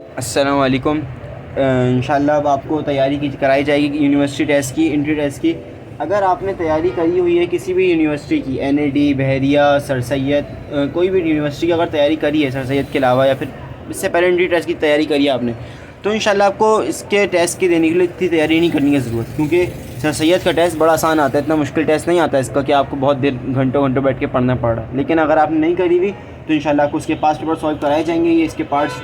अस्सलाम वालेकुम। इंशाल्लाह अब आपको तैयारी की कराई जाएगी यूनिवर्सिटी टेस्ट की, इंट्री टेस्ट की। अगर आपने तैयारी करी हुई है किसी भी यूनिवर्सिटी की, NAD, बहरिया, सर सैयद, कोई भी यूनिवर्सिटी की अगर तैयारी करी है सर सैयद के अलावा, या फिर इससे पहले इंट्री टेस्ट की तैयारी करी है आपने, तो इंशाल्लाह आपको इसके टेस्ट के देने के लिए इतनी तैयारी नहीं करनी है ज़रूरत, क्योंकि सर सैयद का टेस्ट बड़ा आसान आता है, इतना मुश्किल टेस्ट नहीं आता इसका कि आपको बहुत देर घंटों घंटों बैठ के पढ़ना पड़ रहा है। लेकिन अगर आपने नहीं करी हुई तो इंशाल्लाह आपको उसके पास पेपर सॉल्व कराए जाएंगे। ये इसके पार्ट्स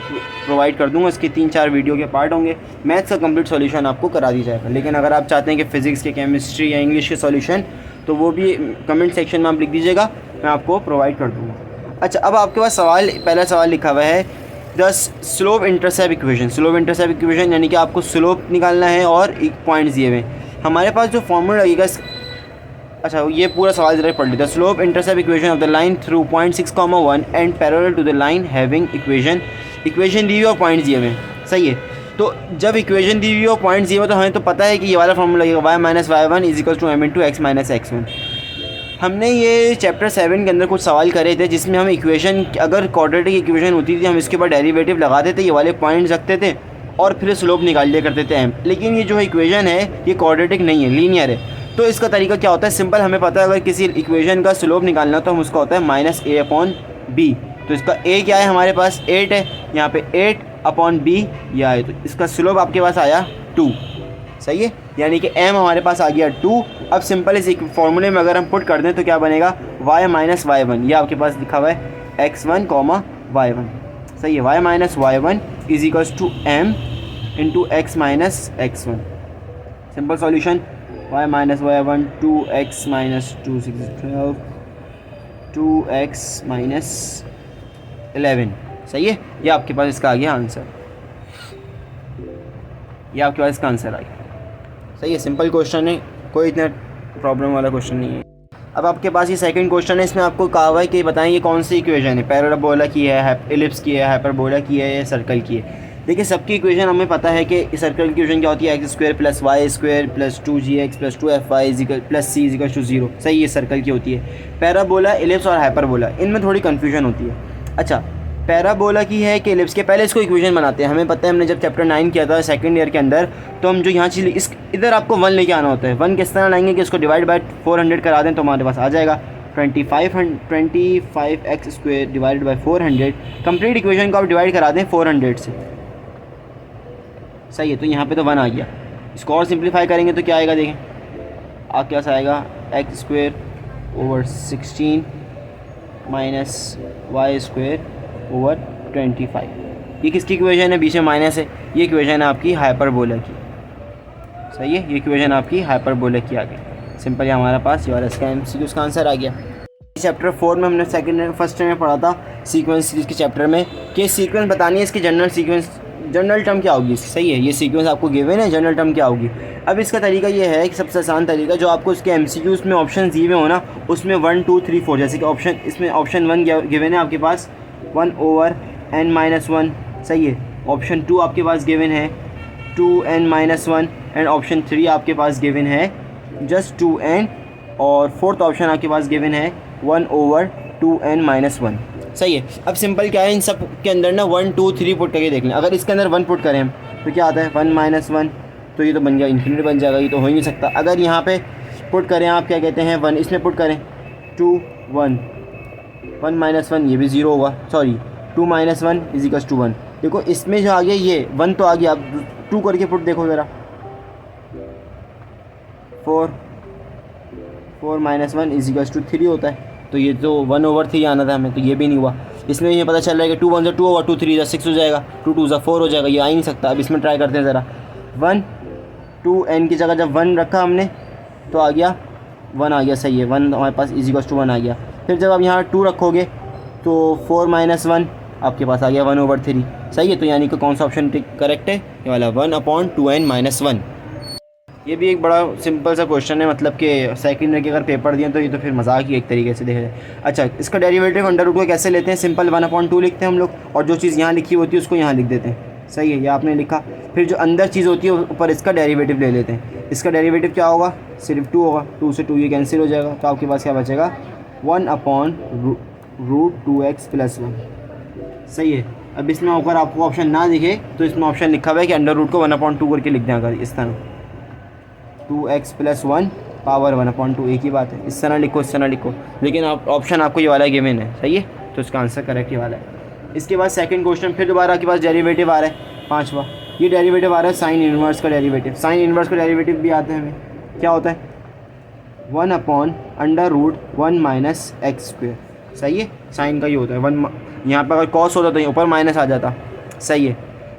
प्रोवाइड कर दूंगा, इसके 3-4 वीडियो के पार्ट होंगे। मैथ्स का कंप्लीट सॉल्यूशन आपको करा दी जाएगा। लेकिन अगर आप चाहते हैं कि फ़िज़िक्स के, केमिस्ट्री या इंग्लिश के सॉल्यूशन, तो वो भी कमेंट सेक्शन में आप लिख दीजिएगा, मैं आपको प्रोवाइड कर दूँगा। अच्छा, अब आपके पास पहला सवाल लिखा हुआ है the slope intercept equation. Slope intercept equation यानी कि आपको स्लोप निकालना है और एक पॉइंट्स दिए हुए। हमारे पास जो फॉर्मूला लगेगा, अच्छा ये पूरा सवाल ज़रा पढ़ लीजिए। Slope intercept equation of the line through point 6,1 and parallel to the line having equation दी हुई और पॉइंट्स दिए हुए। सही है, तो जब इक्वेशन दी हुई और पॉइंट्स दिए हुए तो हमें तो पता है कि ये वाला फॉर्मूला लगेगा y-y1 = m × x - x1। हमने ये चैप्टर 7 के अंदर कुछ सवाल करे थे जिसमें हम इक्वेशन, अगर क्वाड्रेटिक इक्वेशन होती थी हम इसके ऊपर डेरिवेटिव लगाते थे, ये वाले पॉइंट्स रखते थे और फिर स्लोप निकाल लिया करते थे m। लेकिन ये जो इक्वेशन है ये क्वाड्रेटिक नहीं है, लीनियर है। तो इसका तरीका क्या होता है, सिंपल, हमें पता है अगर किसी इक्वेशन का स्लोप निकालना हो तो हम उसका होता है -a/b। तो इसका a क्या है, हमारे पास 8 है, यहाँ पे 8/b यह आए, तो इसका स्लोप आपके पास आया 2। सही है, यानी कि m हमारे पास आ गया 2। अब सिंपल इस फॉर्मूले में अगर हम पुट कर दें तो क्या बनेगा, y - y1, ये आपके पास लिखा हुआ है x1, y1। सही है, y - y1 = m × x - x1। Simple solution, y - y1 2x - 2 6 12 2x - 11। सही है, ये आपके पास इसका आ गया आंसर, ये आपके पास इसका आंसर आ गया। सही है, सिंपल क्वेश्चन है, कोई इतना प्रॉब्लम वाला क्वेश्चन नहीं है। अब आपके पास ये सेकंड क्वेश्चन है, इसमें आपको कहा हुआ है कि बताएं ये कौन सी इक्वेशन है, पैराबोला की है, एलिप्स की है, हाइपरबोला की है या सर्कल की है। देखिए सबकी इक्वेशन हमें पता है कि सर्कल की इक्वेशन क्या होती है, x² + y² + 2gx + 2fy + c = 0। सही है, सर्कल की होती है। पैराबोला, एलिप्स और हाइपरबोला, इनमें थोड़ी कन्फ्यूजन होती है। अच्छा, पैराबोला की है कि एलिप्स के, पहले इसको इक्वेशन बनाते हैं। हमें पता है, हमने जब चैप्टर 9 किया था सेकंड ईयर के अंदर, तो हम जो यहाँ चीज़ इस इधर आपको 1 लेके आना होता है। 1 किस तरह लाएंगे कि इसको डिवाइड बाय 400 करा दें तो हमारे पास आ जाएगा 25x² divided by 400। Complete equation को आप डिवाइड करा दें 400 से। सही है, तो यहाँ पे तो 1 आ गया। इसको और सिंप्लीफाई करेंगे तो क्या आएगा, देखें आपके पास आएगा x² / 16 - y² / 25। ये किसकी इक्वेशन है, बीच में माइनस है, ये इक्वेशन है आपकी हाइपरबोला की। सही है, ये इक्वेशन आपकी हाइपरबोला की आ गई। सिंपल ही हमारे पास ये वाला इसका MCQ उसका आंसर आ गया। चैप्टर 4 में हमने फर्स्ट में पढ़ा था सीक्वेंस सीरीज के चैप्टर में कि सीक्वेंस बतानी है, इसकी जनरल टर्म क्या होगी। सही है, ये सीक्वेंस आपको गिवन है, जनरल टर्म क्या होगी। अब इसका तरीका ये है कि सबसे आसान तरीका, जो आपको इसके MCQs में ऑप्शन दिए हुए हो ना, उसमें 1 2 3 4, जैसे कि इसमें ऑप्शन 1 गिवन है आपके पास 1/n-1। सही है, ऑप्शन 2 आपके पास गिवन है 2n-1 एंड ऑप्शन 3 आपके पास गिवन है जस्ट 2n, और फोर्थ ऑप्शन आपके पास गिवन है 1/2n-1। सही है, अब सिंपल क्या है, इन सब के अंदर ना 1 2 3 पुट करके देख लें। अगर इसके अंदर 1 पुट करें हम तो क्या आता है 1 - 1, तो ये तो बन गया इन्फिनिटी बन जाएगा, ये तो हो ही नहीं सकता। अगर यहाँ पे पुट करें आप क्या कहते हैं 1, इसमें पुट करें 2 1 1 - 1, ये भी 0 होगा, सॉरी 2 - 1 = 1। देखो इसमें जो आ गया ये 1 तो आ गया, अब 2 करके पुट देखो ज़रा, 4 - 1 = 3 होता है, तो ये तो 1/3 आना था हमें, तो ये भी नहीं हुआ। इसमें ये पता चल रहा है कि 2 1 2 होगा, 2 3 6 हो जाएगा, 2 2 4 हो जाएगा, ये आ ही नहीं सकता। अब इसमें ट्राई करते हैं ज़रा, 1 2n की जगह जब 1 रखा हमने तो आ गया 1 आ गया। सही है, 1 हमारे पास = 1 आ गया। फिर जब आप यहाँ 2 रखोगे तो 4 - 1 आपके पास आ गया 1/3। सही है, तो यानी कि कौन सा ऑप्शन करेक्ट है, ये वाला 1/2n-1। ये भी एक बड़ा सिंपल सा क्वेश्चन है, मतलब कि सेकंड ईयर के अगर पेपर दिए तो ये तो फिर मजाक ही एक तरीके से देखा जाए। अच्छा, इसका डेरिवेटिव अंडर रूट को कैसे लेते हैं, सिंपल 1/2 लिखते हैं हम लोग, और जो चीज़ यहाँ लिखी होती है उसको यहाँ लिख देते हैं। सही है, ये आपने लिखा, फिर जो अंदर चीज़ होती है ऊपर इसका डेरिवेटिव ले लेते हैं। इसका डेरिवेटिव क्या होगा, सिर्फ 2 होगा, 2 से 2 ये कैंसिल हो जाएगा, तो आपके पास क्या बचेगा 1/√2x + 1। सही है, अब इसमें अगर आपको ऑप्शन ना दिखे तो इसमें ऑप्शन लिखा हुआ है कि अंडर रूट को 1/2 करके लिख दें, अगर इस तरह 2x + 1 पावर 1/2, एक ही बात है। इस तरह लिखो, इस तरह लिखो, लेकिन आप ऑप्शन आपको ये वाला गिवन है, सही है, तो इसका आंसर करेक्ट ये वाला है। इसके बाद सेकंड क्वेश्चन, फिर दोबारा आपके पास डेरिवेटिव आ रहा है, पांचवा। ये डेरिवेटिव आ रहा है साइन इनवर्स का डेरिवेटिव। साइन इनवर्स का डेरिवेटिव भी आता है हमें, क्या होता है 1/√1 - x², सही है। साइन का ये होता है 1, यहाँ पर अगर कॉस होता तो ऊपर माइनस आ जाता, सही है।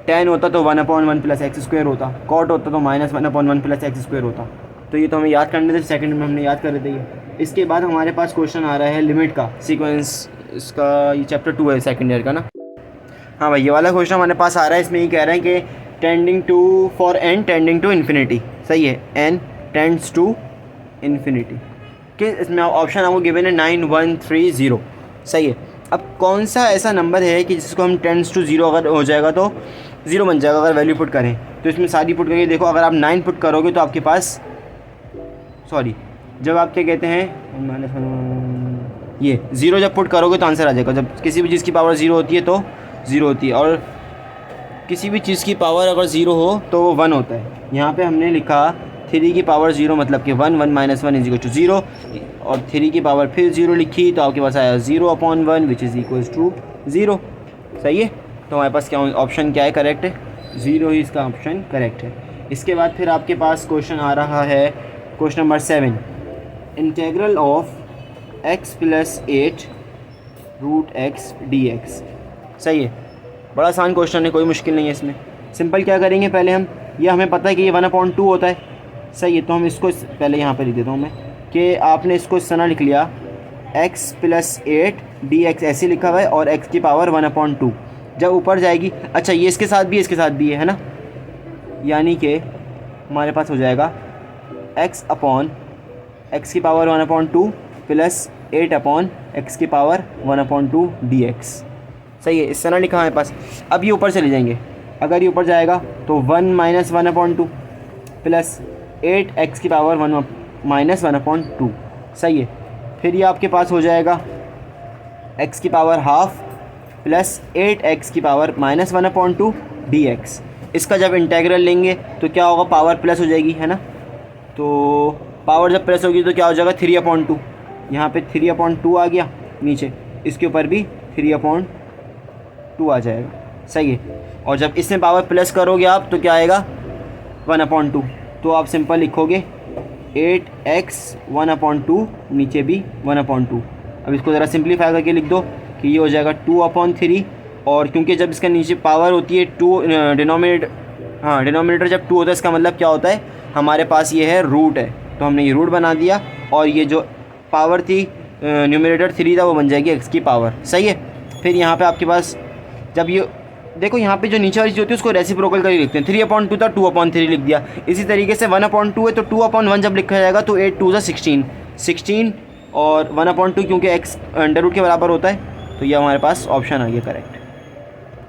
टेन होता तो 1/1 + x² होता, कॉट होता तो -1/1 + x² होता। तो ये तो हमें याद करने थे, सेकंड में हमने याद कर रहे थे ये। इसके बाद हमारे पास क्वेश्चन आ रहा है लिमिट का सीक्वेंस, इसका ये चैप्टर 2 है सेकंड ईयर का ना। हाँ भाई, ये वाला क्वेश्चन हमारे पास आ रहा है, इसमें ये कह रहे हैं कि tending to for n tending to infinity, सही है, n टेंड्स टू इन्फिनिटी कि इसमें ऑप्शन आपको गिवन है 9 1 3 0, सही है। अब कौन सा ऐसा नंबर है कि जिसको हम टेंड्स टू 0 अगर हो जाएगा तो 0 बन जाएगा अगर वैल्यू पुट करें। तो इसमें सारी पुट करके देखो, अगर आप 9 पुट करोगे तो आपके पास, सॉरी, जब आप क्या कहते हैं ये 0 जब पुट करोगे तो आंसर आ जाएगा। जब किसी भी चीज़ की पावर 0 होती है तो 0 होती है, और किसी भी चीज़ की पावर अगर 0 हो तो वो 1 होता है। यहाँ पे हमने लिखा 3 की पावर 0 मतलब कि 1 1 - 1 = 0, और 3 की पावर फिर 0 लिखी तो आपके पास आया 0/1 विच इज़ इक्वल्स टू 0, सही है। तो हमारे पास क्या ऑप्शन क्या है, करेक्ट है, 0 ही इसका ऑप्शन करेक्ट है। इसके बाद फिर आपके पास क्वेश्चन आ रहा है question number 7, integral of x + 8√x dx, सही है। बड़ा आसान क्वेश्चन है, कोई मुश्किल नहीं है इसमें। सिंपल क्या करेंगे, पहले हम, ये हमें पता है कि ये 1/2 होता है, सही है, तो हम इसको पहले यहाँ पे लिख देता हूँ मैं कि आपने इसको इस तरह लिख लिया x + 8 dx, ऐसे लिखा हुआ है, और x की पावर 1/2 जब ऊपर जाएगी, अच्छा ये इसके साथ भी इसके साथ भी है ना, यानी कि हमारे पास हो जाएगा x की पावर 1/2 + 8/x की पावर 1/2 dx, सही है, इस तरह लिखा हमारे पास। अब ये ऊपर चले जाएंगे, अगर ये ऊपर जाएगा तो 1 - 1/2 + 8x की पावर 1 - 1/2, सही है। फिर ये आपके पास हो जाएगा x की पावर ½ + 8x की पावर -1/2 dx। इसका जब इंटीग्रल लेंगे तो क्या होगा, पावर प्लस हो जाएगी, है ना। तो पावर जब प्लस होगी तो क्या हो जाएगा 3/2, यहाँ पे 3/2 आ गया, नीचे इसके ऊपर भी 3/2 आ जाएगा, सही है। और जब इसमें पावर प्लस करोगे आप तो क्या आएगा 1/2, तो आप सिंपल लिखोगे 8x 1/2, नीचे भी 1/2। अब इसको ज़रा सिंप्लीफाई करके लिख दो कि ये हो जाएगा 2/3, और क्योंकि जब इसका नीचे पावर होती है 2, डिनोमिनेटर जब 2 होता है, इसका मतलब क्या होता है, हमारे पास ये है रूट है, तो हमने ये रूट बना दिया, और ये जो पावर थी न्यूमरेटर 3 था वो बन जाएगी x की पावर, सही है। फिर यहाँ पे आपके पास जब ये देखो, यहाँ पे जो नीचे वाली चीज़ होती है उसको रेसिप्रोकल कर ही लिखते हैं, 3/2 था 2/3 लिख दिया। इसी तरीके से 1/2 है तो 2/1 जब लिखा जाएगा तो 8 2 16, और 1/2 क्योंकि x अंडर रूट के बराबर होता है, तो ये हमारे पास ऑप्शन आ गया करेक्ट,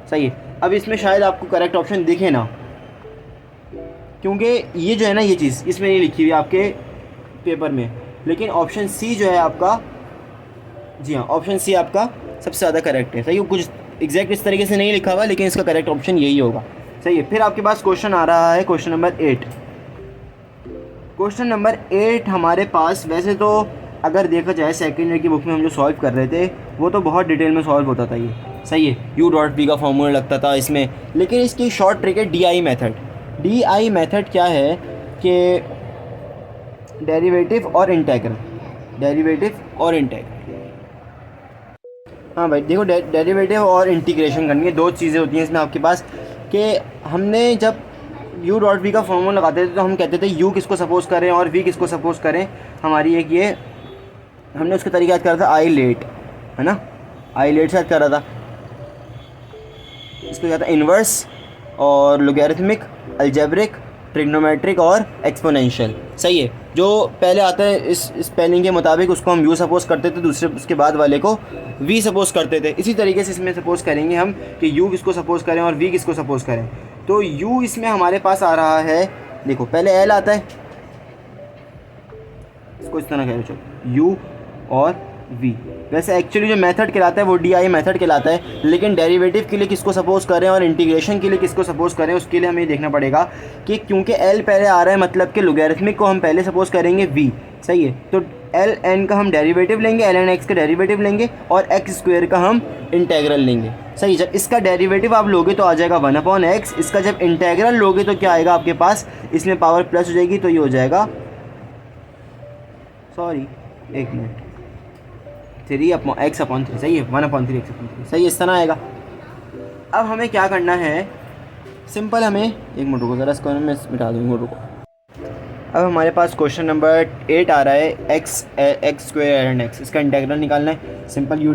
सही है। अब इसमें शायद आपको करेक्ट ऑप्शन दिखे ना, क्योंकि ये जो है ना, ये चीज़ इसमें नहीं लिखी हुई आपके पेपर में, लेकिन ऑप्शन सी जो है आपका, जी हाँ, ऑप्शन सी आपका सबसे ज़्यादा करेक्ट है, सही है। कुछ एग्जैक्ट इस तरीके से नहीं लिखा हुआ, लेकिन इसका करेक्ट ऑप्शन यही होगा, सही है। फिर आपके पास क्वेश्चन आ रहा है क्वेश्चन नंबर 8। क्वेश्चन नंबर 8 हमारे पास, वैसे तो अगर देखा जाए सेकेंड ईयर की बुक में हम जो सॉल्व कर रहे थे वो तो बहुत डिटेल में सॉल्व होता था ये, सही है, u.b का फॉर्मूला लगता था इसमें, लेकिन इसकी शॉर्ट ट्रिक है DI मेथड। DI मेथड क्या है कि डेरिवेटिव और इंटीग्रल, हाँ भाई देखो, डेरिवेटिव और इंटीग्रेशन करनी है, दो चीज़ें होती हैं इसमें आपके पास। कि हमने जब u.b का फॉर्मूला लगाते थे तो हम कहते थे u किसको सपोज करें और v किसको सपोज करें। हमारी एक ये, हमने उसका तरीका याद करा था आई लेट, है ना, आई लेट से याद करा था। इसको क्या था, इन्वर्स और लोगैरिथमिक, अलजेब्रिक, ट्रिग्नोमेट्रिक और एक्सपोनेंशियल, सही है। जो पहले आता है इस स्पेलिंग के मुताबिक उसको हम u सपोज करते थे, दूसरे उसके बाद वाले को v सपोज करते थे। इसी तरीके से इसमें सपोज करेंगे हम कि u किसको सपोज करें और v किसको सपोज करें। तो u इसमें हमारे पास आ रहा है, देखो पहले l आता है, इसको इस तरह कह रहे, चलो u और वी। वैसे एक्चुअली जो मेथड कहलाता है वो डी आई मेथड कहलाता है, लेकिन डेरिवेटिव के लिए किसको सपोज करें और इंटीग्रेशन के लिए किसको सपोज करें, उसके लिए हमें देखना पड़ेगा कि क्योंकि एल पहले आ रहा है मतलब कि लोगैरिथमिक को हम पहले सपोज करेंगे वी, सही है। तो एल एन का हम डेरिवेटिव लेंगे, एल एन एक्स का डेरिवेटिव लेंगे और एक्स स्क्वेयर का हम इंटेग्रल लेंगे, सही। जब इसका डेरिवेटिव आप लोगे तो आ जाएगा 1/x, इसका जब इंटेग्रल लोगे तो क्या आएगा आपके पास, इसमें पावर प्लस हो जाएगी तो ये हो जाएगा, सॉरी एक मिनट, 3/x/3, सही है, 1/3x/3, सही है, इस तरह आएगा। अब हमें क्या करना है, सिंपल, हमें एक मिनट रुको ज़रा, इसको मैं मिटा दूँगा, रुको। अब हमारे पास क्वेश्चन नंबर 8 आ रहा है, एक्स स्क्वायर एन एक्स, इसका इंटेग्रल निकालना है। सिंपल वी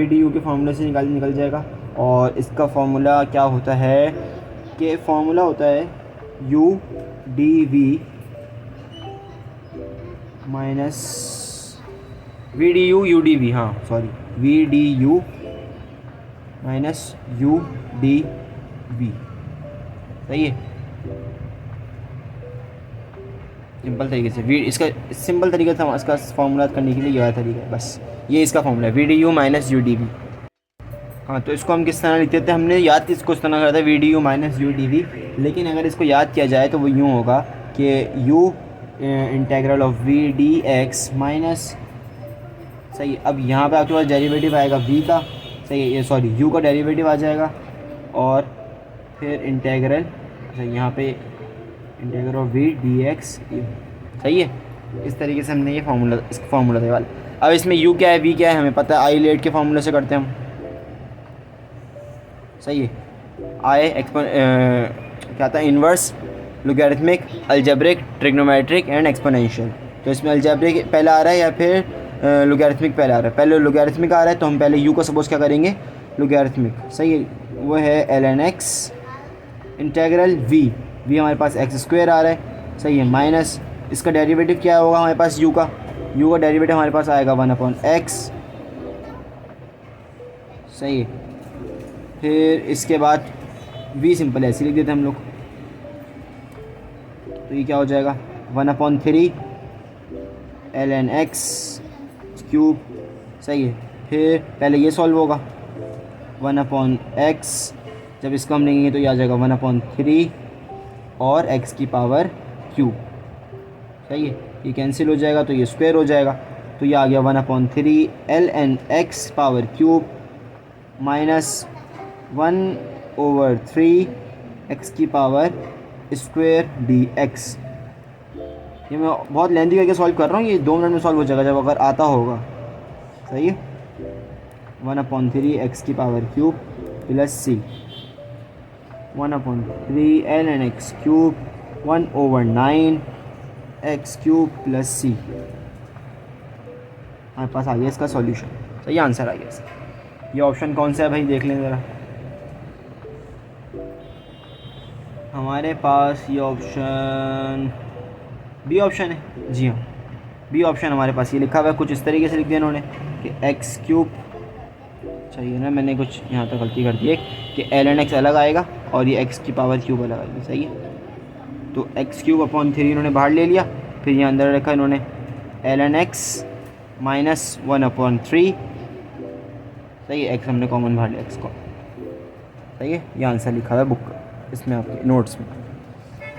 डी यू के फार्मूले से निकल जाएगा। और इसका फार्मूला क्या होता है कि फार्मूला होता है u d v minus v d u d v, हाँ sorry, v d u minus u d v, सही है। सिंपल तरीके से इसका सिंपल तरीके से इसका फार्मूला करने के लिए यह तरीका है, बस ये इसका फार्मूला है, v d u minus u d v. हाँ, तो इसको हम किस तरह लिखते थे, हमने याद इसको इस तरह करा था, v d u minus u d v, लेकिन अगर इसको याद किया जाए तो वो यूँ होगा कि u integral of v d x minus, सही। अब यहाँ पे आपके पास डेरिवेटिव आएगा वी का, सही है, ये सॉरी यू का डेरिवेटिव आ जाएगा और फिर इंटेग्रल, अच्छा यहाँ पे integral of v d x, सही है। इस तरीके से हमने ये फार्मूला, इसका फार्मूला था वाला। अब इसमें यू क्या है वी क्या है हमें पता है, आई लेट के फार्मूले से करते हैं हम, सही है। आई क्या था, inverse, logarithmic, algebraic, trigonometric and exponential. तो इसमें अलजेब्रिक पहला आ रहा है या फिर लोगैरिथमिक पहले आ रहा है, पहले लोगैरिथमिक आ रहा है तो हम पहले यू को सपोज क्या करेंगे, लोगैरिथमिक, सही है। वो है l n x integral v हमारे पास एक्स स्क्वायर आ रहा है, सही है, माइनस इसका डेरिवेटिव क्या होगा हमारे पास, यू का डेरिवेटिव हमारे पास आएगा 1/x, सही है। फिर इसके बाद v सिंपल ऐसे लिख देते हैं हम लोग, तो ये क्या हो जाएगा 1/3 ln x क्यूब, सही है। फिर पहले ये सॉल्व होगा 1/x, जब इसको हम लेंगे तो ये आ जाएगा 1/3 और x की पावर क्यूब, सही है। ये कैंसिल हो जाएगा तो ये स्क्वायर हो जाएगा, तो ये आ गया 1/3 ln x power cube minus 1/3 x की पावर स्क्वायर dx। ये मैं बहुत लेंथी करके सॉल्व कर रहा हूँ, ये 2 मिनट में सॉल्व हो जाएगा जब अगर आता होगा, सही है। 1/3 x की power cube plus c 1/3 ln x cube 1/9 x cube plus c, हमारे पास आ गया इसका सॉल्यूशन, सही आंसर आ गया इसका। ये ऑप्शन कौन सा है भाई, देख लें ज़रा। हमारे पास ये ऑप्शन बी ऑप्शन है, जी हाँ बी ऑप्शन हमारे पास। ये लिखा हुआ है कुछ इस तरीके से लिख दिया इन्होंने कि एक्स क्यूब, चाहिए ना, मैंने कुछ यहाँ तक गलती कर दी है कि ln x अलग आएगा और ये x की पावर क्यूब अलग आएगी, सही है। तो x क्यूब /3 इन्होंने बाहर ले लिया, फिर यहाँ अंदर रखा इन्होंने ln x माइनस 1/3, सही है, x हमने कॉमन बाहर लिया, x को, सही है। ये आंसर लिखा हुआ है बुक इसमें आपके नोट्स में,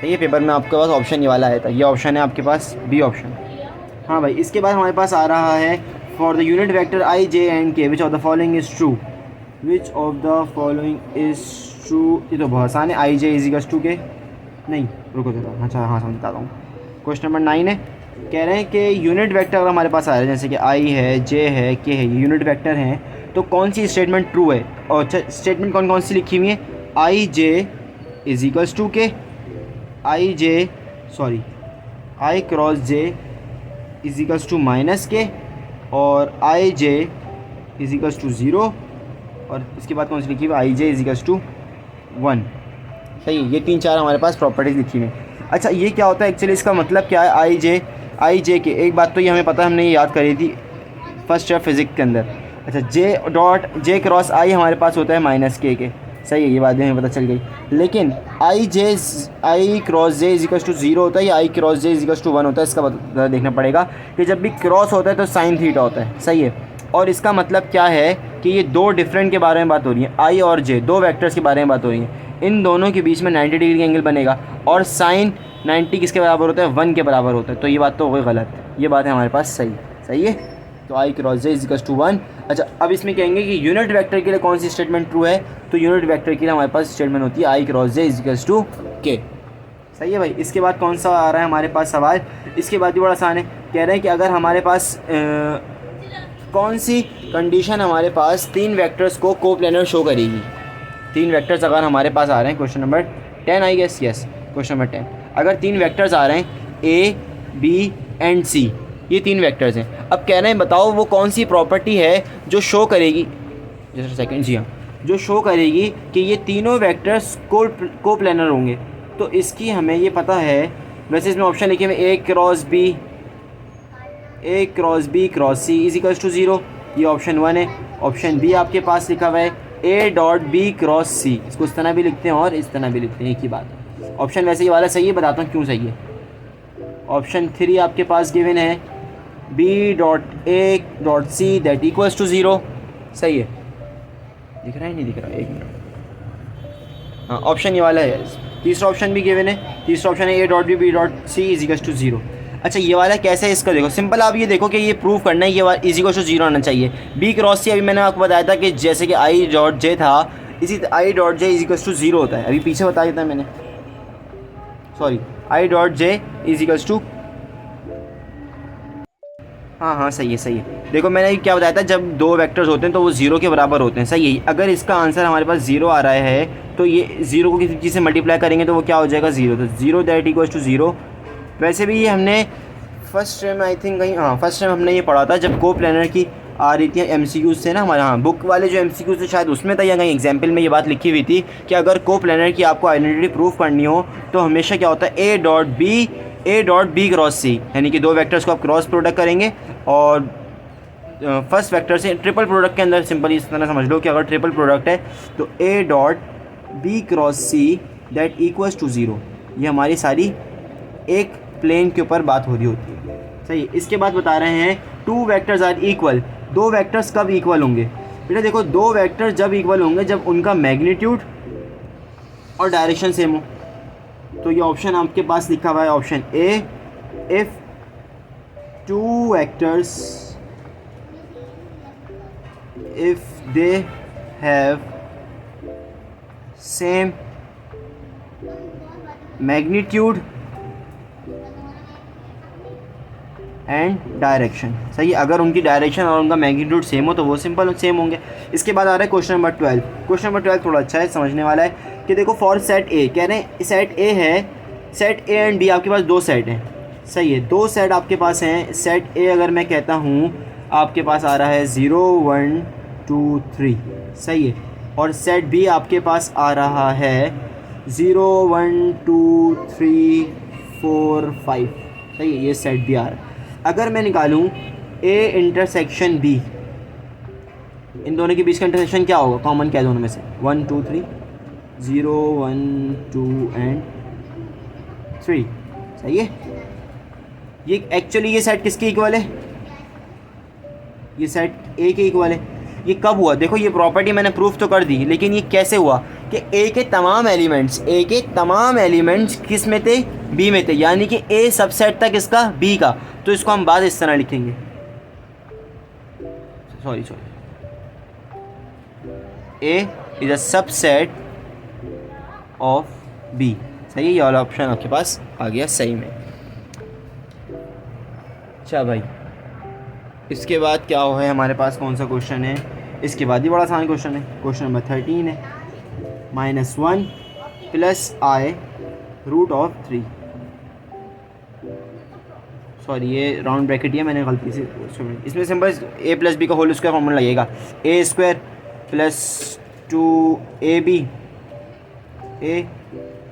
सही है। पेपर में आपके पास ऑप्शन ये वाला आया था, ये ऑप्शन है आपके पास बी ऑप्शन। हाँ भाई, इसके बाद हमारे पास आ रहा है for the unit vector i j and k which of the following is true, which of the following is true. ये तो बहुत आसान है, i j इज टू के, नहीं रुको जरा, अच्छा हाँ समझ बताता हूँ। क्वेश्चन नंबर 9 है, कह रहे हैं कि यूनिट वेक्टर अगर हमारे पास आ रहा है जैसे कि i है, j है, k है, ये यूनिट वेक्टर हैं, तो कौन सी स्टेटमेंट ट्रू है। और स्टेटमेंट कौन कौन सी लिखी हुई है, i j is equals to k, i cross j is equals to minus k, और i j is equals to 0, और इसके बाद कौन सी लिखी हुई, i j is equals to 1, सही। ये 3-4 हमारे पास प्रॉपर्टीज़ लिखी हुई हैं। अच्छा, ये क्या होता है एक्चुअली, इसका मतलब क्या है, i j के, एक बात तो ये हमें पता है, हमने ये याद करी थी फर्स्ट ईयर फिज़िक्स के अंदर। अच्छा, j क्रॉस i हमारे पास होता है माइनस के, सही है, ये बात भी हमें पता चल गई। लेकिन आई क्रॉस जे इजिकल्स टू 0 होता है या आई क्रॉस जे इजिकल्स टू 1 होता है, इसका पता देखना पड़ेगा कि जब भी क्रॉस होता है तो साइन थीटा होता है। सही है, और इसका मतलब क्या है कि ये दो डिफरेंट के बारे में बात हो रही है, आई और जे दो वेक्टर्स के बारे में बात हो रही है, इन दोनों के बीच में 90 डिग्री का एंगल बनेगा और साइन 90 किसके बराबर होता है, 1 के बराबर होता है। तो ये बात तो हो गई गलत, ये बात है हमारे पास सही। सही है, तो आई क्रॉस जे इजिकल्स टू 1। अच्छा, अब इसमें कहेंगे कि यूनिट वेक्टर के लिए कौन सी स्टेटमेंट ट्रू है, तो यूनिट वेक्टर के लिए हमारे पास स्टेटमेंट होती है आई क्रॉस जे इजिकल्स टू के। सही है भाई। इसके बाद कौन सा आ रहा है हमारे पास सवाल, इसके बाद भी बड़ा आसान है। कह रहे हैं कि अगर हमारे पास कौन सी कंडीशन हमारे पास तीन वेक्टर्स को कोप्लेनर शो करेगी। तीन वेक्टर्स अगर हमारे पास आ रहे हैं, question number 10 I guess, yes question number 10। अगर तीन वेक्टर्स आ रहे हैं ए बी एंड सी, ये तीन वेक्टर्स हैं। अब कह रहे हैं बताओ वो कौन सी प्रॉपर्टी है जो शो करेगी, जस्ट सेकंड, जी हाँ, जो शो करेगी कि ये तीनों वेक्टर्स कोप्लेनर होंगे। तो इसकी हमें ये पता है, वैसे इसमें ऑप्शन लिखे हुए A cross B cross C is equals to 0, ये ऑप्शन 1 है। ऑप्शन बी आपके पास लिखा हुआ है ए डॉट बी क्रॉस सी, इसको इस तरह भी लिखते हैं और इस तरह भी लिखते हैं, एक ही बात है। ऑप्शन वैसे ये वाला सही है, बताता हूँ क्यों सही है। ऑप्शन 3 आपके पास गिवन है b dot a dot c that equals to 0, सही है। दिख रहा है नहीं दिख रहा, एक मिनट, हाँ ऑप्शन ये वाला है। तीसरा ऑप्शन भी गिवन है, तीसरा ऑप्शन है a dot b dot c is equals to 0। अच्छा, ये वाला कैसे है इसका देखो, सिंपल आप ये देखो कि ये प्रूव करना है ये इज इक्वल्स टू 0 आना चाहिए। बी क्रॉस सी अभी मैंने आपको बताया था कि जैसे कि आई डॉट जे था, इसी i dot j is equals to 0 होता है। अभी पीछे बता देता मैंने, sorry, i dot j is equals to, हाँ सही है सही है। देखो मैंने क्या बताया था, जब दो वेक्टर्स होते हैं तो वो 0 के बराबर होते हैं। सही है, अगर इसका आंसर हमारे पास 0 आ रहा है तो ये 0 को किसी चीज़ से मल्टीप्लाई करेंगे तो वो क्या हो जाएगा 0, तो 0 दैट इक्वल्स टू 0। वैसे भी ये हमने फर्स्ट टाइम आई थिंक कहीं, हाँ फर्स्ट टाइम हमने ये पढ़ा था जब कोप्लेनर की आ रही थी MCQs से ना हमारे, हाँ बुक वाले जो MCQs थे शायद उसमें था या कहीं एग्जाम्पल में ये बात लिखी हुई थी कि अगर कोप्लेनर की आपको आइडेंटिटी प्रूफ करनी हो तो हमेशा क्या होता है ए डॉट बी क्रॉस सी, यानी कि दो वेक्टर्स को आप क्रॉस प्रोडक्ट करेंगे और फर्स्ट वेक्टर से ट्रिपल प्रोडक्ट के अंदर सिंपली इस तरह समझ लो कि अगर ट्रिपल प्रोडक्ट है तो a dot b cross c that equals to 0। ये हमारी सारी एक प्लेन के ऊपर बात हो रही होती है। सही, इसके बाद बता रहे हैं टू वेक्टर्स आर इक्वल, दो वेक्टर्स कब इक्वल होंगे। बेटा देखो, दो वेक्टर्स जब इक्वल होंगे जब उनका मैग्नीट्यूड और डायरेक्शन सेम हो। तो ये ऑप्शन आपके पास लिखा हुआ है option A, if two vectors if they have same magnitude and direction. सही, अगर उनकी डायरेक्शन और उनका मैग्नीट्यूड सेम हो तो वो सिंपल सेम होंगे। इसके बाद आ रहा है क्वेश्चन नंबर 12। क्वेश्चन नंबर 12 थोड़ा अच्छा है, समझने वाला है कि देखो फॉर सेट ए, कह रहे हैं सेट ए है, सेट ए एंड बी आपके पास दो सेट हैं। सही है, दो सेट आपके पास हैं। सेट ए अगर मैं कहता हूँ आपके पास आ रहा है 0 1 2 3, सही है, और सेट बी आपके पास आ रहा है 0 1 2 3 4 5, सही है, ये सेट बी आ रहा है। अगर मैं निकालूं ए इंटरसेक्शन बी, इन दोनों के बीच का इंटरसेक्शन क्या होगा, कॉमन क्या है दोनों में से, 1 2 3, 0 1 2 एंड 3, सही है। ये एक्चुअली ये सेट किसके इक्वल है, ये सेट ए के इक्वल है। ये कब हुआ, देखो ये प्रॉपर्टी मैंने प्रूफ तो कर दी, लेकिन ये कैसे हुआ कि ए के तमाम एलिमेंट्स किस में थे, बी में थे, यानी कि ए सबसेट था किसका, बी का। तो इसको हम बाद इस तरह लिखेंगे, sorry a is a subset of b. सही है, ये वाला ऑप्शन आपके पास आ गया सही में। अच्छा भाई, इसके बाद क्या है हमारे पास, कौन सा क्वेश्चन है, इसके बाद ही बड़ा आसान क्वेश्चन है। क्वेश्चन नंबर 13 है, -1 + i √3। सॉरी, ये राउंड ब्रैकेट है, मैंने गलती से, इसमें सिंपल a + b का होल स्क्वायर फॉर्मूला लगेगा, a² + 2ab a,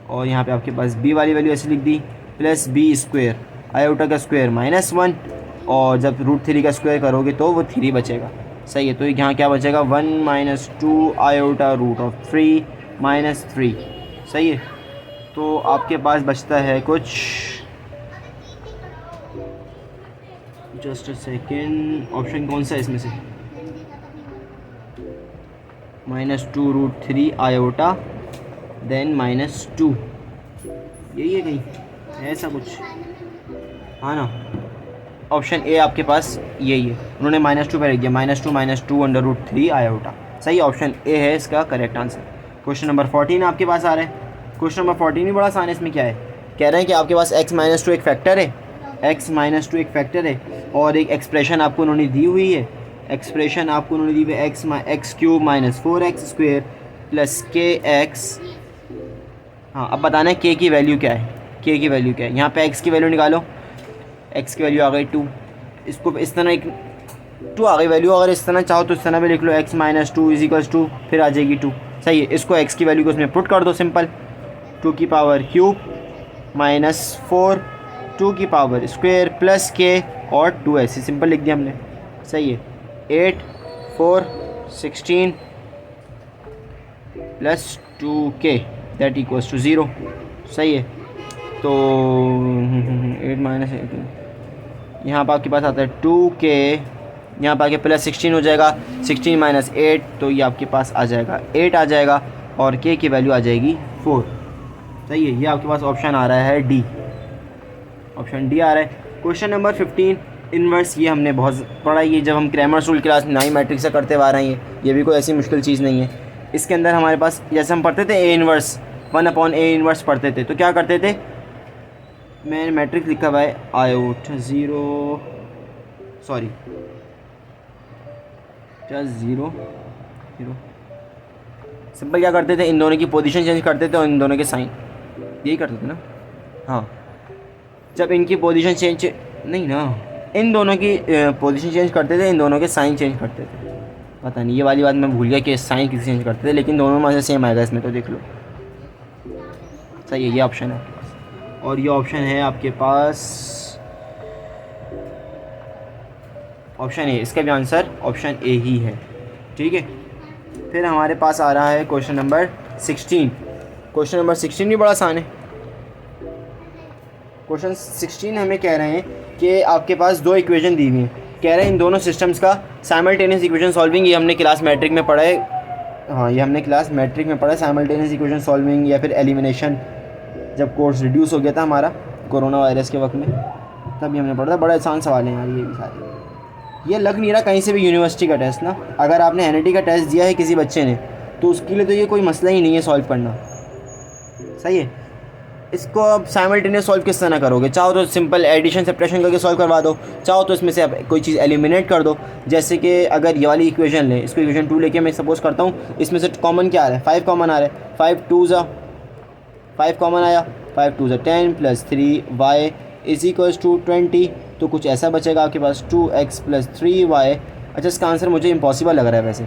और यहाँ पे आपके पास b वाली वैल्यू ऐसे लिख दी, + b² आयोटा का स्क्वायर -1, और जब √3 का स्क्वायर करोगे तो वो 3 बचेगा। सही है, तो यहाँ क्या बचेगा, 1 - 2 आयोटा √3 -3। सही है, तो आपके पास बचता है कुछ, जस्ट अ सेकेंड, ऑप्शन कौन सा है इसमें से, -2√3 आयोटा देन -2, यही है कहीं ऐसा कुछ, हाँ ना। ऑप्शन ए आपके पास यही है, उन्होंने -2 पे रख दिया, -2 आयोटा। सही, ऑप्शन ए है इसका करेक्ट आंसर। क्वेश्चन नंबर 14 आपके पास आ रहा है। क्वेश्चन नंबर 14 भी बड़ा आसान है। इसमें क्या है, कह रहे हैं कि आपके पास x-2 एक फैक्टर है, x-2 एक फैक्टर है और एक एक्सप्रेशन आपको उन्होंने दी हुई है। एक्सप्रेशन आपको उन्होंने दी हुई है x³ - 4x² + kx। हाँ, अब बताना है k की वैल्यू क्या है, k की वैल्यू क्या है। यहाँ पे x की वैल्यू निकालो, x की वैल्यू आ गई 2, इसको इस तरह एक 2 आ गई वैल्यू, अगर इस तरह चाहो तो इस तरह भी लिख लो, x-2 = 2, फिर आ जाएगी 2। सही है, इसको x की वैल्यू को उसमें पुट कर दो, सिंपल, 2 की पावर क्यूब -4 2 की पावर स्क्वायर प्लस k और 2, ऐसे सिंपल लिख दिया हमने। सही है, 8 4 16 plus 2k that equals to 0। सही है, तो 8 - 8 यहाँ पर आपके पास आता है 2k, यहाँ पर आके प्लस 16 हो जाएगा, 16 - 8 तो ये आपके पास आ जाएगा 8 आ जाएगा और k की वैल्यू आ जाएगी 4। सही है, ये आपके पास ऑप्शन आ रहा है डी, ऑप्शन डी आ रहा है। क्वेश्चन नंबर 15 इन्वर्स, ये हमने बहुत पढ़ा, ये जब हम ग्रामर रूल क्लास 9 मैट्रिक से करते हुए आ रहे हैं, ये भी कोई ऐसी मुश्किल चीज़ नहीं है। इसके अंदर हमारे पास जैसे हम पढ़ते थे ए इन्वर्स 1/a इन्वर्स पढ़ते थे, तो क्या करते थे, मैंने मैट्रिक्स लिखा हुआ है आयोट 0 सॉरी just 0 0, सिंपल क्या करते थे, इन दोनों की पोजीशन चेंज करते थे और इन दोनों के साइन, यही करते थे ना। हाँ, जब इनकी पोजीशन चेंज नहीं ना, इन दोनों की पोजीशन चेंज करते थे, इन दोनों के साइन चेंज करते थे। पता नहीं, ये वाली बात मैं भूल गया कि साइन किसी चेंज करते थे, लेकिन दोनों में से सेम आएगा इसमें, तो देख लो। सही है, ये ऑप्शन है आपके पास, और ये ऑप्शन है आपके पास ऑप्शन ए, इसका भी आंसर ऑप्शन ए ही है। ठीक है, फिर हमारे पास आ रहा है क्वेश्चन नंबर 16। क्वेश्चन नंबर 16 भी बड़ा आसान है। क्वेश्चन 16 हमें कह रहे हैं कि आपके पास दो इक्वेशन दी हुई हैं, कह रहे हैं इन दोनों सिस्टम्स का साइमल्टेनियस इक्वेशन सॉल्विंग, ये हमने क्लास मैट्रिक में पढ़ा है। हाँ, ये हमने क्लास मैट्रिक में पढ़ा है, साइमल्टेनियस इक्वेशन सॉल्विंग या फिर एलिमिनेशन, जब कोर्स रिड्यूस हो गया था हमारा कोरोना वायरस के वक्त में, तभी हमने पढ़ा था। बड़े आसान सवाल हैं यार ये भी सारे। ये लग नहीं रहा कहीं से भी यूनिवर्सिटी का टेस्ट ना, अगर आपने एनईटी का टेस्ट दिया है किसी बच्चे ने, तो उसके लिए तो ये कोई मसला ही नहीं है सॉल्व करना। सही है, इसको अब साइमल्टेनियस सॉल्व किस तरह करोगे, चाहो तो सिंपल एडिशन सब्ट्रैक्शन करके सॉल्व करवा दो, चाहो तो इसमें से आप कोई चीज़ एलिमिनेट कर दो। जैसे कि अगर ये वाली इक्वेशन लें, इसको इक्वेशन 2 लेके मैं सपोज करता हूँ, इसमें से कॉमन क्या आ रहा है, 5 कॉमन आ रहा है, 5 2 5 कॉमन आया, 5 2 10 + 3y = 20, तो कुछ ऐसा बचेगा आपके पास 2x + 3y। अच्छा, इसका आंसर मुझे इम्पॉसिबल लग रहा है वैसे।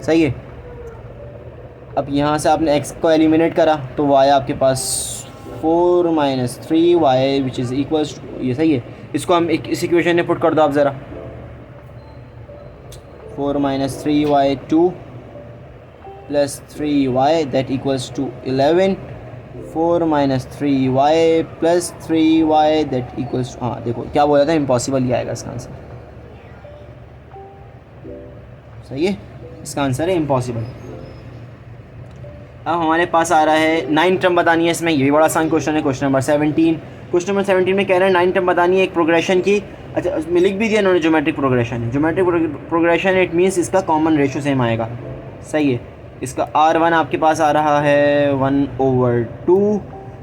सही है, अब यहाँ से आपने x को एलिमिनेट करा तो y आपके पास 4 - 3y which is equals to, ये सही है। इसको हम इस इक्वेशन में पुट कर दो आप ज़रा, 4 - 3y 2 + 3y that equals to 11, 4 - 3y + 3y that equals, हाँ देखो क्या बोला था, इम्पॉसिबल ही आएगा इसका आंसर। सही है, इसका आंसर है इम्पॉसिबल। अब हमारे पास आ रहा है 9 टर्म बतानी है इसमें, ये भी बड़ा आसान क्वेश्चन है। क्वेश्चन नंबर 17, क्वेश्चन नंबर 17 में कह रहे हैं 9 टर्म बतानी है एक प्रोग्रेशन की। अच्छा, उसमें लिख भी दिया उन्होंने ज्योमेट्रिक प्रोग्रेशन है, ज्योमेट्रिक प्रोग्रेशन इट मीन्स इसका कॉमन रेशो सेम आएगा। सही है, इसका R1 आपके पास आ रहा है 1/2,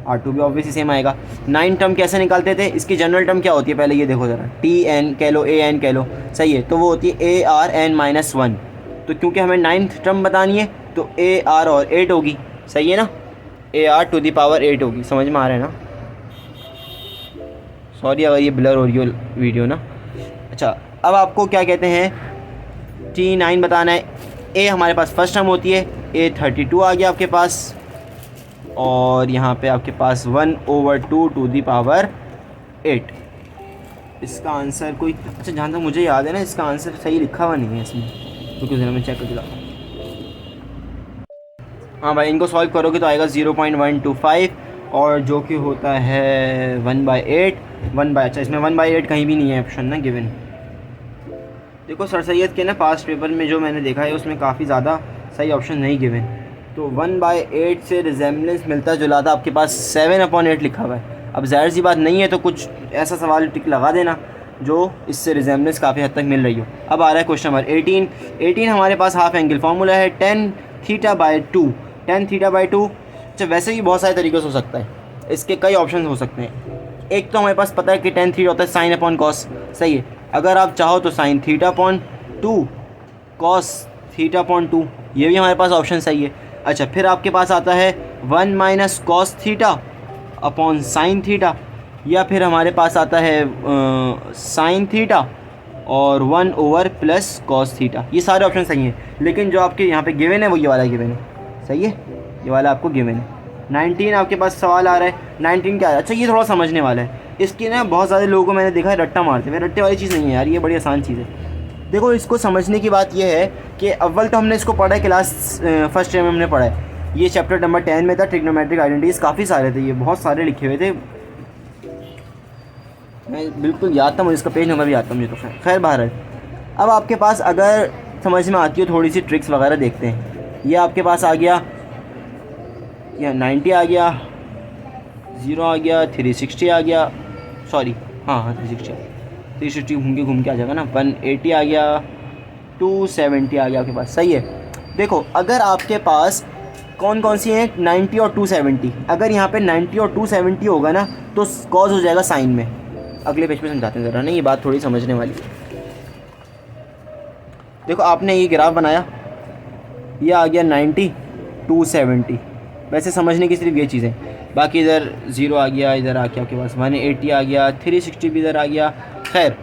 R2 भी ऑब्वियसली सेम आएगा। 9 टर्म कैसे निकालते थे, इसकी जनरल टर्म क्या होती है पहले ये देखो ज़रा, TN कह लो, AN कह लो। सही है, तो वो होती है ARN-1, तो क्योंकि हमें 9th टर्म बतानी है तो AR और 8 होगी। सही है ना, AR⁸ होगी। समझ में आ रहा है ना, सॉरी अगर ये ब्लर हो रही हो वीडियो ना। अच्छा, अब आपको क्या कहते हैं, T9 बताना है। A हमारे पास फर्स्ट टर्म होती है, A32 आ गया आपके पास, और यहाँ पे आपके पास 1/2 8। इसका आंसर कोई, अच्छा जहाँ तक मुझे याद है ना, इसका आंसर सही लिखा हुआ नहीं है इसमें, क्योंकि ज़रा मैं चेक कर दिला। हाँ भाई, इनको सॉल्व करोगे तो आएगा 0.125 और जो कि होता है 1/8 अच्छा इसमें 1/8 कहीं भी नहीं है ऑप्शन ना गिवन। देखो सर सैयद के ना पास्ट पेपर में जो मैंने देखा है उसमें काफ़ी ज़्यादा सही ऑप्शन नहीं गिवन, तो 1/8 से रिजेम्बलेंस मिलता जुला था, आपके पास 7/8 लिखा हुआ है। अब जाहिर सी बात नहीं है तो कुछ ऐसा सवाल टिक लगा देना जो इससे रिजेम्बलेंस काफ़ी हद तक मिल रही हो। अब आ रहा है क्वेश्चन नंबर 18 हमारे पास हाफ एंगल फार्मूला है tan θ/2। tan θ/2 अच्छा वैसे भी बहुत सारे तरीक़े से हो सकता है, इसके कई ऑप्शन हो सकते हैं। एक तो हमारे पास पता है कि tan θ होता है sin/cos, सही है। अगर आप चाहो तो sin θ/2 cos θ/2, ये भी हमारे पास ऑप्शन सही है। अच्छा फिर आपके पास आता है 1 - cos θ/sin θ, या फिर हमारे पास आता है sin θ और 1/+ cos θ। ये सारे ऑप्शन सही हैं, लेकिन जो आपके यहाँ पे गिवन है वो ये वाला गिवन है, सही है, ये वाला आपको गिवन है। 19 आपके पास सवाल आ रहा है, 19 क्या है? अच्छा ये थोड़ा समझने वाला है, इसकी ना बहुत सारे लोगों को मैंने देखा है रट्टा मारते हुए। रट्टे वाली चीज़ नहीं है यार, ये बड़ी आसान चीज़ है। देखो इसको समझने की बात यह है कि अव्वल तो हमने इसको पढ़ा है, क्लास फर्स्ट टाइम हमने पढ़ा है, ये चैप्टर नंबर 10 में था, ट्रिग्नोमेट्रिक आइडेंटिटीज़। काफ़ी सारे थे, ये बहुत सारे लिखे हुए थे, मैं बिल्कुल याद था मुझे, इसका पेज नंबर भी याद था मुझे, तो खैर बाहर है। अब आपके पास अगर समझ में आती हो थोड़ी सी ट्रिक्स वगैरह देखते हैं। ये आपके पास आ गया, या 90 आ गया, 0 आ गया, 360 आ गया, सॉरी हाँ 360 घूम के आ जाएगा ना, 180 आ गया, 270 आ गया आपके पास, सही है। देखो अगर आपके पास कौन कौन सी हैं 90 और 270, अगर यहाँ पे 90 और 270 होगा ना तो कॉज हो जाएगा साइन में। अगले पेज पे समझाते हैं ज़रा ना, ये बात थोड़ी समझने वाली है। देखो आपने ये ग्राफ बनाया, ये आ गया 90 270, वैसे समझने की सिर्फ ये चीज़ें, बाकी इधर 0 आ गया, इधर आ गया आपके पास 180 आ गया, 360 भी इधर आ गया। खैर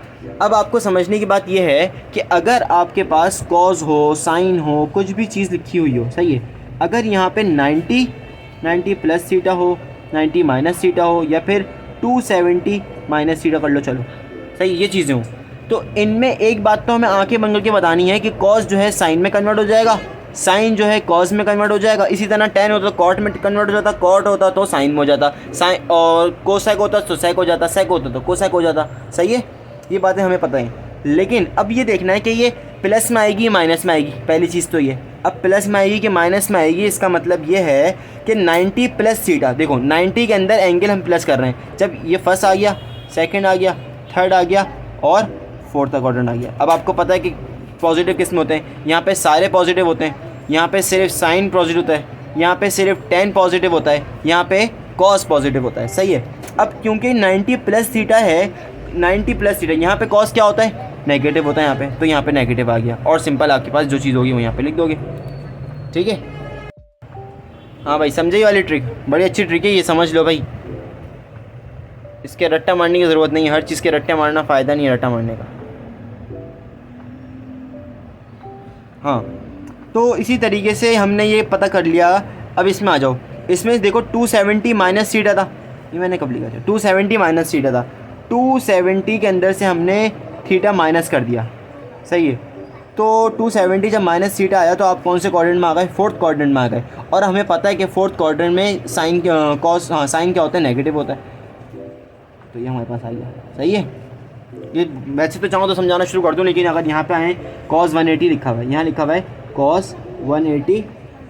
अब आपको समझने की बात यह है कि अगर आपके पास कॉज हो, साइन हो, कुछ भी चीज़ लिखी हुई हो, सही है, अगर यहाँ पे 90 प्लस थीटा हो, 90 माइनस थीटा हो, या फिर 270 माइनस थीटा कर लो, चलो सही, ये चीज़ें हों, तो इनमें एक बात तो हमें आंखें बंद करके बतानी है कि कॉज जो है साइन में कन्वर्ट हो जाएगा, साइन जो है कॉज में कन्वर्ट हो जाएगा। इसी तरह टेन होता तो कॉट में कन्वर्ट हो जाता, कॉट होता तो साइन में हो जाता, साइन और कोसेक होता तो सेक हो जाता, सेक होता तो कोसेक हो जाता, सही है। ये बातें हमें पता हैं, लेकिन अब ये देखना है कि ये प्लस में आएगी माइनस में आएगी, पहली चीज़ तो ये। अब प्लस में आएगी कि माइनस में आएगी, इसका मतलब ये है कि 90 प्लस थीटा, देखो 90 के अंदर एंगल हम प्लस कर रहे हैं, जब ये फर्स्ट आ गया, सेकंड आ गया, थर्ड आ गया और फोर्थ क्वाड्रेंट आ गया। अब आपको पता है कि पॉजिटिव किस में होते हैं, यहाँ पे सारे पॉजिटिव होते हैं, यहाँ पे सिर्फ साइन पॉजिटिव होता है, यहाँ पे सिर्फ टेन पॉजिटिव होता है, यहाँ पे कॉस पॉजिटिव होता है, सही है। अब क्योंकि 90 प्लस थीटा है, 90 प्लस थीटा, यहाँ पे कॉस क्या होता है, नेगेटिव होता है यहाँ पे, तो यहाँ पे नेगेटिव आ गया, और सिंपल आपके पास जो चीज़ होगी वो यहाँ पे लिख दोगे, ठीक है। हाँ भाई समझे ये वाली ट्रिक, बड़ी अच्छी ट्रिक है, ये समझ लो भाई, इसके रट्टा मारने की ज़रूरत नहीं है, हर चीज़ के रट्टे मारना फ़ायदा नहीं है रट्टा मारने का। हाँ तो इसी तरीके से हमने ये पता कर लिया। अब इसमें आ जाओ, इसमें देखो 270 माइनस थीटा था, ये मैंने कब लिखा था, 270 माइनस थीटा था, 270 के अंदर से हमने थीटा माइनस कर दिया, सही है। तो 270 जब माइनस थीटा आया तो आप कौन से क्वाड्रेंट में आ गए, फोर्थ क्वाड्रेंट में आ गए, और हमें पता है कि फोर्थ क्वाड्रेंट में साइन कॉस, हाँ साइन क्या होता है, नेगेटिव होता है, तो ये हमारे पास आ गया, सही है। ये वैसे तो चाहूँ तो समझाना शुरू कर दूँ, लेकिन अगर यहाँ पे आए cos 180 लिखा हुआ है, यहाँ लिखा हुआ है cos 180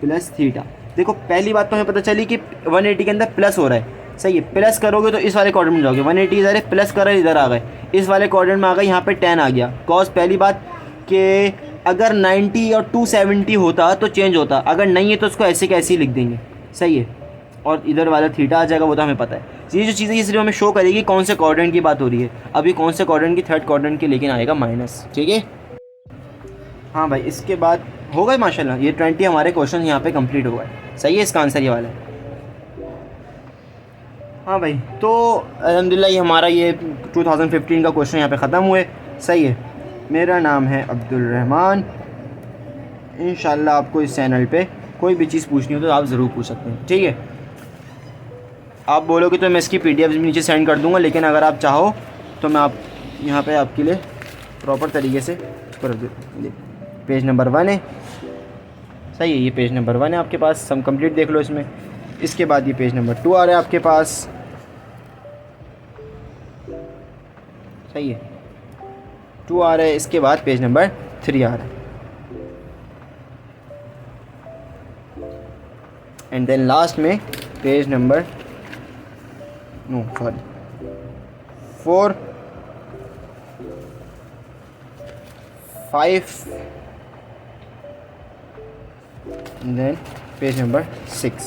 प्लस थीटा, देखो पहली बात तो हमें पता चली कि 180 के अंदर प्लस हो रहा है, सही है। प्लस करोगे तो इस वाले क्वाड्रेंट में जाओगे, 180 इधर है, प्लस कर रहे इधर आ गए, इस वाले क्वाड्रेंट में आ गए, यहाँ पे 10 आ गया। cos पहली बात कि अगर 90 और 270 होता तो चेंज होता, अगर नहीं है तो उसको ऐसे के ऐसे ही लिख देंगे, सही है। और इधर वाला थीटा आ जाएगा, वो तो हमें पता है। ये जो चीज़ें ये सिर्फ हमें शो करेगी कौन से क्वाड्रेंट की बात हो रही है, अभी कौन से क्वाड्रेंट की, थर्ड क्वाड्रेंट की, लेकिन आएगा माइनस, ठीक है। हाँ भाई इसके बाद हो गए माशाल्लाह, ये 20 हमारे क्वेश्चन यहाँ पे कंप्लीट हो गए, सही है, इसका आंसर ये वाला है। हाँ भाई तो अल्हम्दुलिल्लाह ये हमारा ये 2015 का क्वेश्चन यहाँ पे ख़त्म हुए, सही है। मेरा नाम है अब्दुल रहमान, इंशाल्लाह आपको इस चैनल पे कोई भी चीज़ पूछनी हो तो आप ज़रूर पूछ सकते हैं, ठीक है। आप बोलोगे तो मैं इसकी PDF भी नीचे सेंड कर दूंगा, लेकिन अगर आप चाहो तो मैं आप यहाँ पे आपके लिए प्रॉपर तरीके से कर, पेज नंबर 1 है, सही है, ये पेज नंबर 1 है आपके पास, सम कंप्लीट देख लो इसमें। इसके बाद ये पेज नंबर 2 आ रहा है आपके पास, सही है, 2 आ रहा है। इसके बाद पेज नंबर 3 आ रहा है, एंड देन लास्ट में page number 4, 5 and then page number 6।